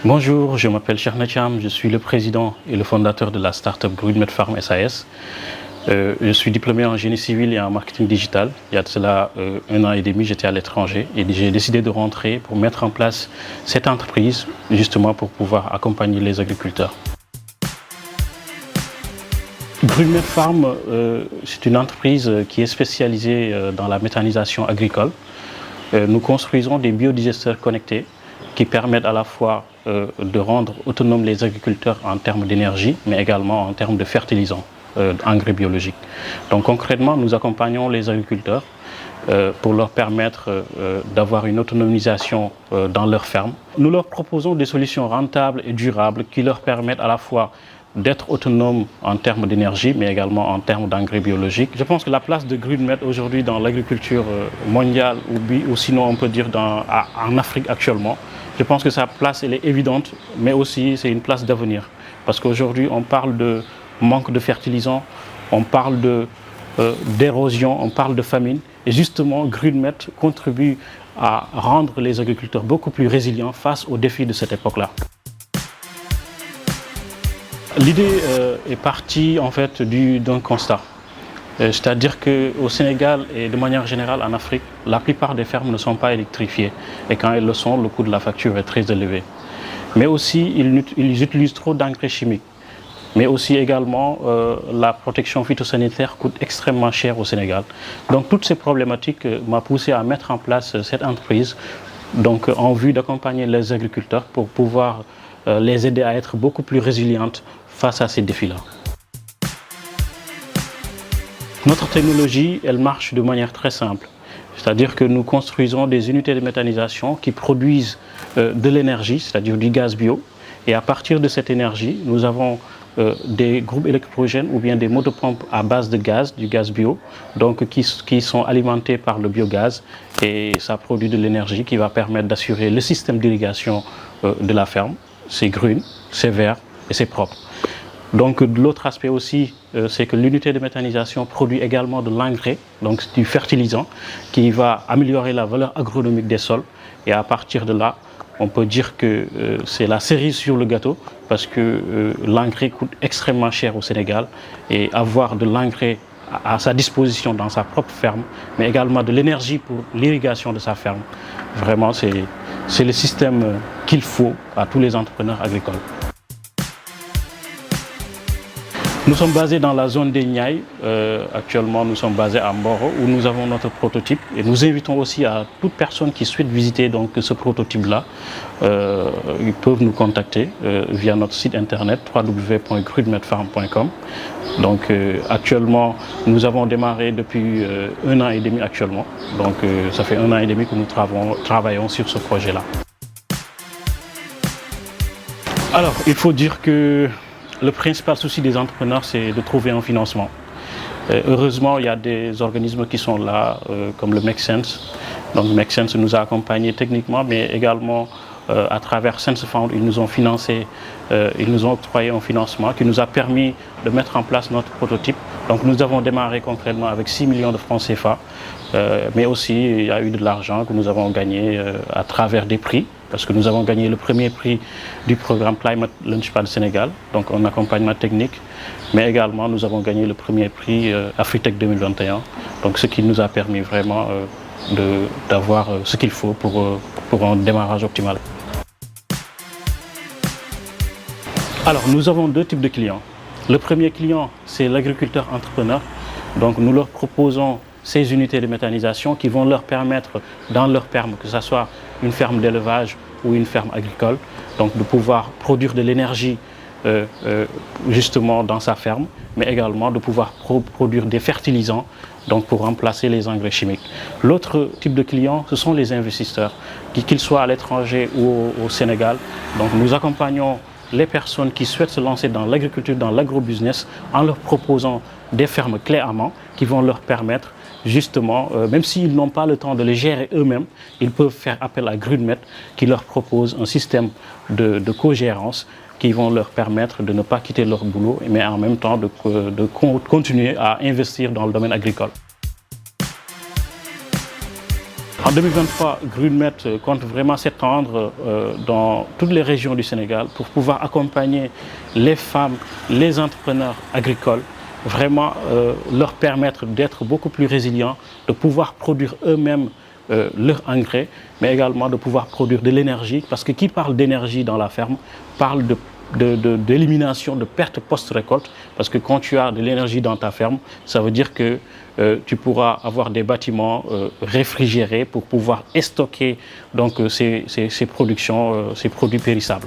Bonjour, je m'appelle Cheikhna Thiam, je suis le président et le fondateur de la start-up GreenMed Farm SAS. Je suis diplômé en génie civil et en marketing digital. Il y a de cela 1 an et demi, j'étais à l'étranger et j'ai décidé de rentrer pour mettre en place cette entreprise, justement pour pouvoir accompagner les agriculteurs. GreenMed Farm, c'est une entreprise qui est spécialisée dans la méthanisation agricole. Nous construisons des biodigesteurs connectés qui permettent à la fois de rendre autonomes les agriculteurs en termes d'énergie, mais également en termes de fertilisants, d'engrais biologiques. Donc concrètement, nous accompagnons les agriculteurs pour leur permettre d'avoir une autonomisation dans leur ferme. Nous leur proposons des solutions rentables et durables qui leur permettent à la fois d'être autonomes en termes d'énergie, mais également en termes d'engrais biologiques. Je pense que la place de GreenMed aujourd'hui dans l'agriculture mondiale, ou sinon on peut dire en Afrique actuellement, je pense que sa place elle est évidente, mais aussi c'est une place d'avenir. Parce qu'aujourd'hui on parle de manque de fertilisants, on parle d'érosion, on parle de famine. Et justement, GreenMed contribue à rendre les agriculteurs beaucoup plus résilients face aux défis de cette époque-là. L'idée est partie en fait d'un constat. C'est-à-dire qu'au Sénégal et de manière générale en Afrique, la plupart des fermes ne sont pas électrifiées. Et quand elles le sont, le coût de la facture est très élevé. Mais aussi, ils utilisent trop d'engrais chimiques. Mais aussi également, la protection phytosanitaire coûte extrêmement cher au Sénégal. Donc toutes ces problématiques m'ont poussé à mettre en place cette entreprise donc, en vue d'accompagner les agriculteurs pour pouvoir les aider à être beaucoup plus résilientes face à ces défis-là. Notre technologie, elle marche de manière très simple. C'est-à-dire que nous construisons des unités de méthanisation qui produisent de l'énergie, c'est-à-dire du gaz bio. Et à partir de cette énergie, nous avons des groupes électrogènes ou bien des motopompes à base de gaz, du gaz bio, donc qui sont alimentés par le biogaz. Et ça produit de l'énergie qui va permettre d'assurer le système d'irrigation de la ferme. C'est green, c'est vert et c'est propre. Donc l'autre aspect aussi, c'est que l'unité de méthanisation produit également de l'engrais, donc du fertilisant, qui va améliorer la valeur agronomique des sols. Et à partir de là, on peut dire que c'est la cerise sur le gâteau, parce que l'engrais coûte extrêmement cher au Sénégal. Et avoir de l'engrais à sa disposition dans sa propre ferme, mais également de l'énergie pour l'irrigation de sa ferme, vraiment c'est le système qu'il faut à tous les entrepreneurs agricoles. Nous sommes basés dans la zone des Niayes. Actuellement, nous sommes basés à Mboro où nous avons notre prototype. Et nous invitons aussi à toute personne qui souhaite visiter donc, ce prototype-là. Ils peuvent nous contacter via notre site internet www.greenmedfarm.com. Donc actuellement, nous avons démarré depuis 1 an et demi actuellement. Donc ça fait 1 an et demi que nous travaillons sur ce projet-là. Alors, il faut dire que le principal souci des entrepreneurs, c'est de trouver un financement. Heureusement, il y a des organismes qui sont là, comme le Make Sense. Donc, Make Sense nous a accompagnés techniquement, mais également à travers Sense Fund, ils nous ont financé, ils nous ont octroyé un financement qui nous a permis de mettre en place notre prototype. Donc, nous avons démarré concrètement avec 6 millions de francs CFA, mais aussi il y a eu de l'argent que nous avons gagné à travers des prix. Parce que nous avons gagné le premier prix du programme Climate Launchpad Sénégal, donc en accompagnement technique, mais également nous avons gagné le premier prix Afritech 2021, donc ce qui nous a permis vraiment d'avoir ce qu'il faut pour un démarrage optimal. Alors nous avons deux types de clients. Le premier client, c'est l'agriculteur entrepreneur, donc nous leur proposons ces unités de méthanisation qui vont leur permettre, dans leur ferme, que ce soit une ferme d'élevage ou une ferme agricole, donc de pouvoir produire de l'énergie justement dans sa ferme, mais également de pouvoir produire des fertilisants donc pour remplacer les engrais chimiques. L'autre type de client, ce sont les investisseurs, qu'ils soient à l'étranger ou au Sénégal. Donc nous accompagnons les personnes qui souhaitent se lancer dans l'agriculture, dans l'agrobusiness, en leur proposant des fermes clés en main qui vont leur permettre justement, même s'ils n'ont pas le temps de les gérer eux-mêmes, ils peuvent faire appel à GreenMed qui leur propose un système de co-gérance qui vont leur permettre de ne pas quitter leur boulot, mais en même temps de continuer à investir dans le domaine agricole. En 2023, Greenmet compte vraiment s'étendre dans toutes les régions du Sénégal pour pouvoir accompagner les femmes, les entrepreneurs agricoles, vraiment leur permettre d'être beaucoup plus résilients, de pouvoir produire eux-mêmes leur engrais, mais également de pouvoir produire de l'énergie, parce que qui parle d'énergie dans la ferme parle d'élimination de pertes post-récolte, parce que quand tu as de l'énergie dans ta ferme, ça veut dire que tu pourras avoir des bâtiments réfrigérés pour pouvoir stocker donc, ces productions, ces produits périssables.